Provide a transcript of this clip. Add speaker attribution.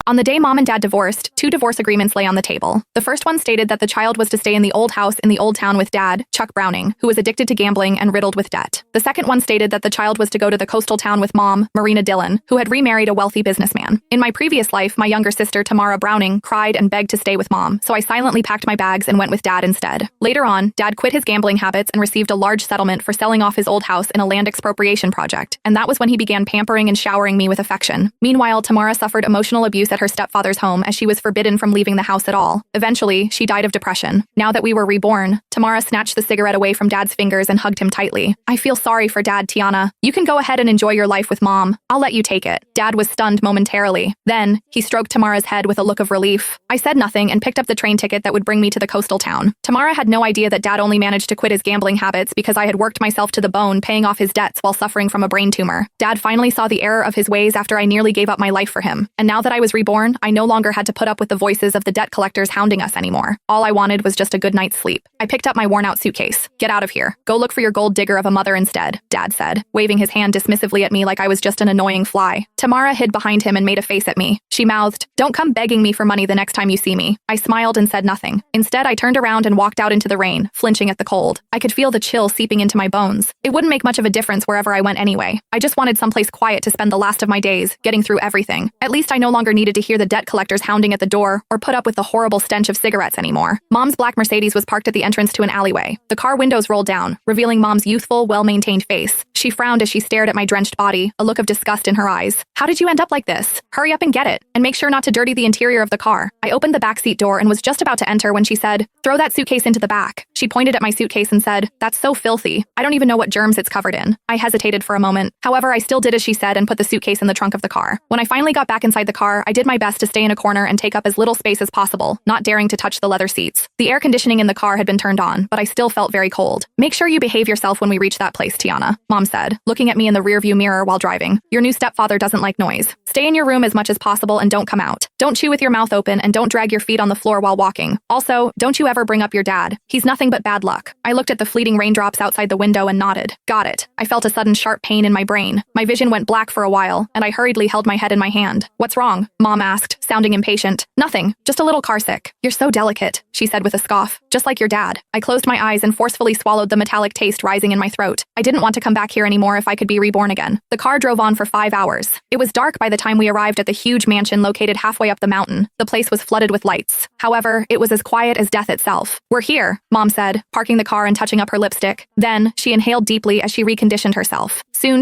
Speaker 1: On the day Mom and Dad divorced, 2 divorce agreements lay on the table. The first one stated that the child was to stay in the old house in the old town with Dad, Chuck Browning, who was addicted to gambling and riddled with debt. The second one stated that the child was to go to the coastal town with Mom, Marina Dillon, who had remarried a wealthy businessman. In my previous life, my younger sister, Tamara Browning, cried and begged to stay with Mom, so I silently packed my bags and went with Dad instead. Later on, Dad quit his gambling habits and received a large settlement for selling off his old house in a land expropriation project, and that was when he began pampering and showering me with affection. Meanwhile, Tamara suffered emotional abuse at her stepfather's home as she was forbidden from leaving the house at all. Eventually, she died of depression. Now that we were reborn, Tamara snatched the cigarette away from Dad's fingers and hugged him tightly. I feel sorry for Dad, Tiana. You can go ahead and enjoy your life with Mom. I'll let you take it. Dad was stunned momentarily. Then, he stroked Tamara's head with a look of relief. I said nothing and picked up the train ticket that would bring me to the coastal town. Tamara had no idea that Dad only managed to quit his gambling habits because I had worked myself to the bone paying off his debts while suffering from a brain tumor. Dad finally saw the error of his ways after I nearly gave up my life for him. And now that I was reborn, I no longer had to put up with the voices of the debt collectors hounding us anymore. All I wanted was just a good night's sleep. I picked up my worn-out suitcase. Get out of here. Go look for your gold digger of a mother instead, Dad said, waving his hand dismissively at me like I was just an annoying fly. Tamara hid behind him and made a face at me. She mouthed, "Don't come begging me for money the next time you see me." I smiled and said nothing. Instead, I turned around and walked out into the rain, flinching at the cold. I could feel the chill seeping into my bones. It wouldn't make much of a difference wherever I went anyway. I just wanted someplace quiet to spend the last of my days, getting through everything. At least I no longer needed to hear the debt collectors hounding at the door or put up with the horrible stench of cigarettes anymore. Mom's black Mercedes was parked at the entrance to an alleyway. The car windows rolled down, revealing Mom's youthful, well-maintained face. She frowned as she stared at my drenched body, a look of disgust in her eyes. "How did you end up like this? Hurry up and get it, and make sure not to dirty the interior of the car." I opened the backseat door and was just about to enter when she said, "Throw that suitcase into the back." She pointed at my suitcase and said, "That's so filthy. I don't even know what germs it's covered in." I hesitated for a moment. However, I still did as she said and put the suitcase in the trunk of the car. When I finally got back inside the car, I did my best to stay in a corner and take up as little space as possible, not daring to touch the leather seats. The air conditioning in the car had been turned on, but I still felt very cold. "Make sure you behave yourself when we reach that place, Tiana," Mom said, looking at me in the rearview mirror while driving. "Your new stepfather doesn't like noise. Stay in your room as much as possible and don't come out. Don't chew with your mouth open and don't drag your feet on the floor while walking. Also, don't you ever bring up your dad. He's nothing but bad luck." I looked at the fleeting raindrops outside the window and nodded. Got it. I felt a sudden sharp pain in my brain. My vision went black for a while, and I hurriedly held my head in my hand. "What's wrong?" Mom asked, sounding impatient. "Nothing, just a little carsick." "You're so delicate," she said with a scoff. "Just like your dad." I closed my eyes and forcefully swallowed the metallic taste rising in my throat. I didn't want to come back here anymore if I could be reborn again. The car drove on for 5 hours. It was dark by the time we arrived at the huge mansion located halfway up the mountain. The place was flooded with lights. However, it was as quiet as death itself. "We're here," Mom said, parking the car and touching up her lipstick. Then, she inhaled deeply as she reconditioned herself. Soon,